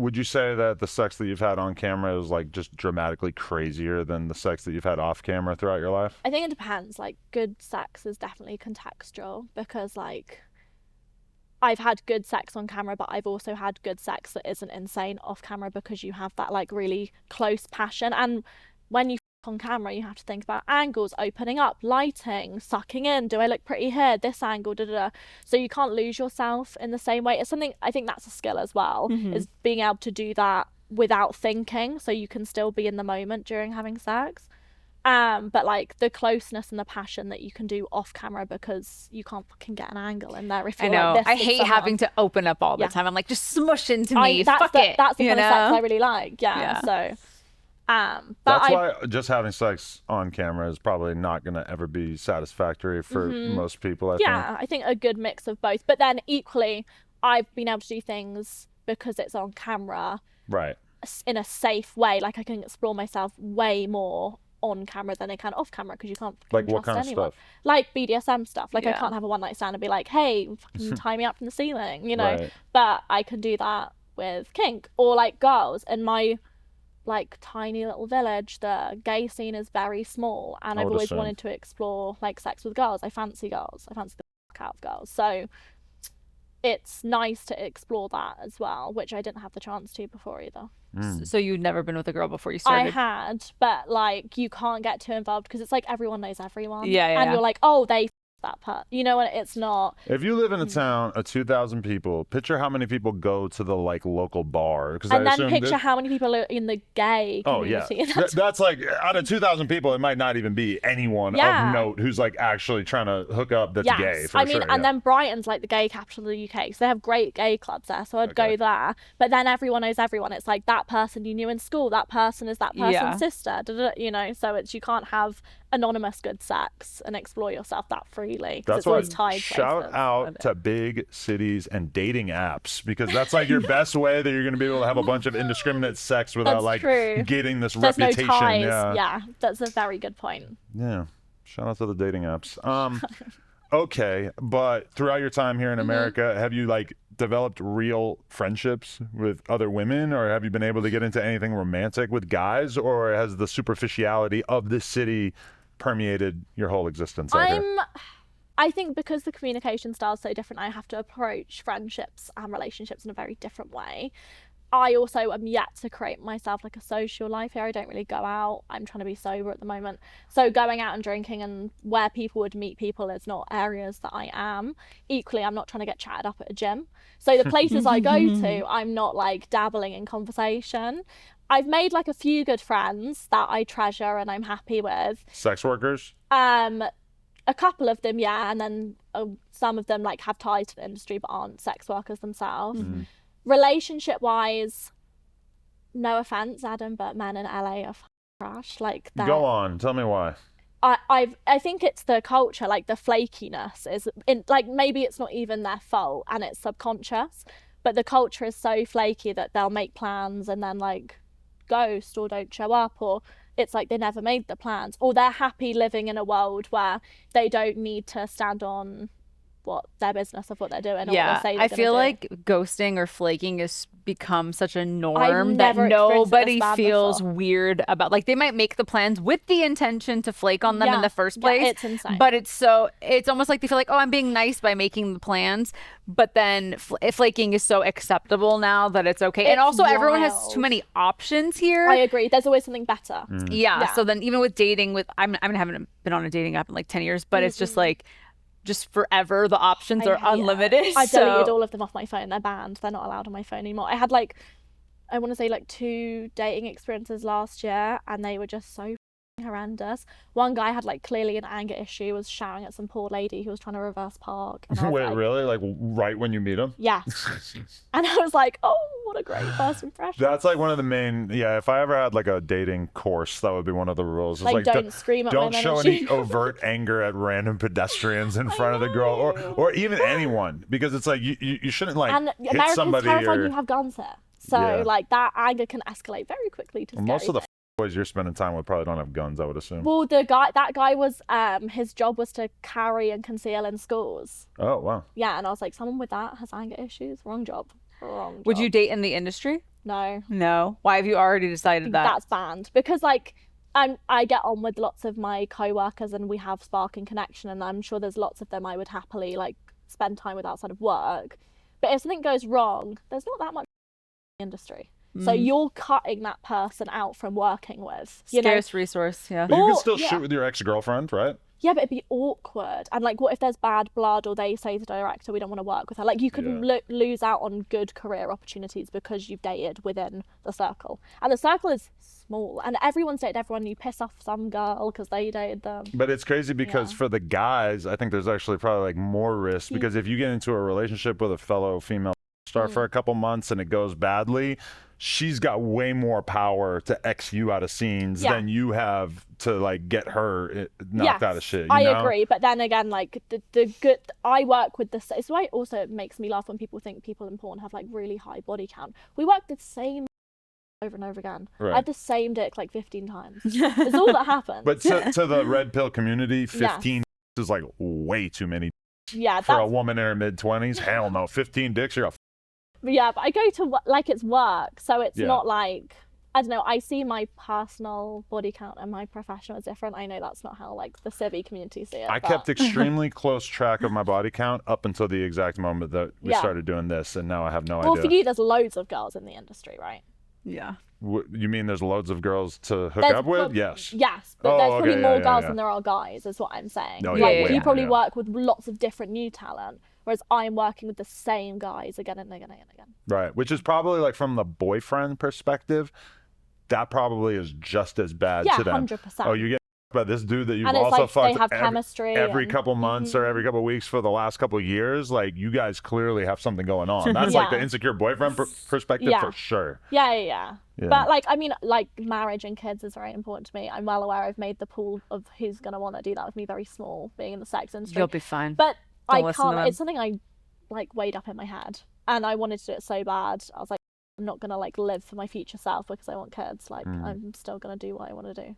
would you say that the sex that you've had on camera is like just dramatically crazier than the sex that you've had off camera throughout your life? I think it depends. Like, good sex is definitely contextual, because like I've had good sex on camera, but I've also had good sex that isn't insane off camera, because you have that like really close passion. And when you on camera, you have to think about angles, opening up, lighting, sucking in. Do I look pretty here? This angle, da da da. So you can't lose yourself in the same way. It's something, I think that's a skill as well, is being able to do that without thinking, so you can still be in the moment during having sex. But like the closeness and the passion that you can do off camera, because you can't fucking get an angle in there if I you're know. like this I with hate someone. having to open up all the time. I'm like, just smush into me. That's Fuck the, it. That's the you kind know? of sex I really like. Yeah. So, but That's why just having sex on camera is probably not going to ever be satisfactory for most people, I think. I think a good mix of both. But then equally, I've been able to do things because it's on camera, Right. in a safe way. Like I can explore myself way more on camera than I can off camera, because you can't Like what trust kind of anyone. stuff? Like BDSM stuff. Like I Yeah. can't have a one night stand and be like, hey, fucking tie me up from the ceiling, you know. Right. But I can do that with kink, or like girls in my like tiny little village. The gay scene is very small, and I I've would always assume. wanted to explore like sex with girls. I fancy girls. I fancy the fuck out of girls. So it's nice to explore that as well, which I didn't have the chance to before either. So you'd never been with a girl before you I started? had, but like you can't get too involved, because it's like everyone knows everyone. Yeah, And you're like, oh, they that part. You know what? It's not. If you live in a town of 2,000 people, picture how many people go to the like local bar. Because And then picture how many people are in the gay Oh yeah, community. that's like out of 2,000 people, it might not even be anyone Yeah. of note who's like actually trying to hook up that's Yes. gay. For I mean, sure, and yeah. then Brighton's like the gay capital of the UK, so they have great gay clubs there. So I'd Okay. go there, but then everyone knows everyone. It's like that person you knew in school, that person is that person's Yeah. sister, you know. So it's, you can't have anonymous good sex and explore yourself that freely, because That's it's why always tied shout places. out to big cities and dating apps, because that's like your best way that you're going to be able to have a bunch of indiscriminate sex without That's like true. getting this There's reputation. no ties. Yeah. Yeah, that's a very good point. Yeah. Shout out to the dating apps. Okay, but throughout your time here in America, have you like developed real friendships with other women, or have you been able to get into anything romantic with guys, or has the superficiality of this city permeated your whole existence out here? I think because the communication style is so different, I have to approach friendships and relationships in a very different way. I also am yet to create myself like a social life here. I don't really go out. I'm trying to be sober at the moment. So going out and drinking and where people would meet people is not areas that I am. Equally, I'm not trying to get chatted up at a gym. So the places I go to, I'm not like dabbling in conversation. I've made like a few good friends that I treasure and I'm happy with. Sex workers? A couple of them, yeah, and then some of them like have ties to the industry but aren't sex workers themselves. Relationship wise, no offense, Adam, but men in LA are trash. Like that. Go on, tell me why. I think it's the culture, like the flakiness is in, like, maybe it's not even their fault and it's subconscious, but the culture is so flaky that they'll make plans and then like ghost or don't show up, or it's like they never made the plans, or they're happy living in a world where they don't need to stand on what their business of what they're doing or Yeah, what they say they're I gonna feel do. like ghosting or flaking has become such a norm that never experienced it nobody this bad feels before. weird about. Like they might make the plans with the intention to flake on them in Yeah, the first yeah, place. it's insane. But it's almost like they feel like, oh, I'm being nice by making the plans. But then flaking is so acceptable now that it's okay. And It's also everyone has wild. too many options here. I agree. There's always something better. Yeah. Yeah. So then even with dating, I haven't been on a dating app in like 10 years, but it's just like, just forever, the options are Yeah. unlimited. I so- deleted all of them off my phone. They're banned. They're not allowed on my phone anymore. I had like, I want to say like 2 dating experiences last year, and they were just so horrendous. One guy had like clearly an anger issue, was shouting at some poor lady who was trying to reverse park. And I was Wait, like, really? Like right when you meet them? yeah. And I was like, oh, what a great first impression. That's like one of the main, if I ever had like a dating course, that would be one of the rules. It's Like, don't scream at don't women show and any shoot. overt anger at random pedestrians in front of the girl, or even anyone, because it's like you shouldn't like And hit Americans somebody terrified or you have guns here. So Yeah. like that anger can escalate very quickly to most scary of the things. boys you're spending time with probably don't have guns, I would assume. Well, that guy was his job was to carry and conceal in schools. Oh wow. Yeah, and I was like, someone with that has anger issues. Wrong job. Would you date in the industry? No. No. Why have you already decided that? That's banned because like I get on with lots of my co-workers and we have spark and connection, and I'm sure there's lots of them I would happily like spend time with outside of work. But if something goes wrong, there's not that much in the industry. So you're cutting that person out from working with. Scarce resource, yeah. But you Or- can still yeah. shoot with your ex-girlfriend, right? Yeah, but it'd be awkward. And like, what if there's bad blood, or they say to the director, we don't want to work with her? Like, you could lose out on good career opportunities because you've dated within the circle. And the circle is small, and everyone's dated everyone. You piss off some girl because they dated them. But it's crazy because for the guys, I think there's actually probably like more risk, because if you get into a relationship with a fellow female star for a couple months and it goes badly, she's got way more power to X you out of scenes than you have to like get her knocked out of shit. You I know? agree, but then again, like the good, I work with the. It's why also it makes me laugh when people think people in porn have like really high body count. We work the same over and over again. Right. I had the same dick like 15 times. It's all that happens. But to the red pill community, 15 is like way too many yeah, for a that's, woman in her mid-20s. Hell no, 15 dicks, you're a yeah, but I go to like it's work, so it's not like, I don't know. I see my personal body count and my professional is different. I know that's not how like the civvy community see it. I but... kept extremely close track of my body count up until the exact moment that we started doing this, and now I have no Well, idea. for you, there's loads of girls in the industry, right? Yeah. You mean there's loads of girls to hook There's up with? prob- Yes. Yes, but Oh, there's probably okay, more yeah, girls yeah. than there are guys, is what I'm saying. No, Like, yeah, you yeah, probably yeah. work with lots of different new talent, whereas I'm working with the same guys again and again and again. Right, which is probably like from the boyfriend perspective, that probably is just as bad Yeah, to them. 100%. Oh, you get by this dude that you've And it's also like they fucked have chemistry every and- couple months or every couple weeks for the last couple years. Like, you guys clearly have something going on. That's like the Yeah. insecure boyfriend perspective Yeah. for sure. Yeah. Yeah. But like, I mean, like marriage and kids is very important to me. I'm well aware I've made the pool of who's gonna want to do that with me very small, being in the sex industry. You'll be fine. But Don't I listen to can't. them. It's something I like weighed up in my head, and I wanted to do it so bad. I was like, I'm not gonna like live for my future self because I want kids. Like, I'm still gonna do what I want to do.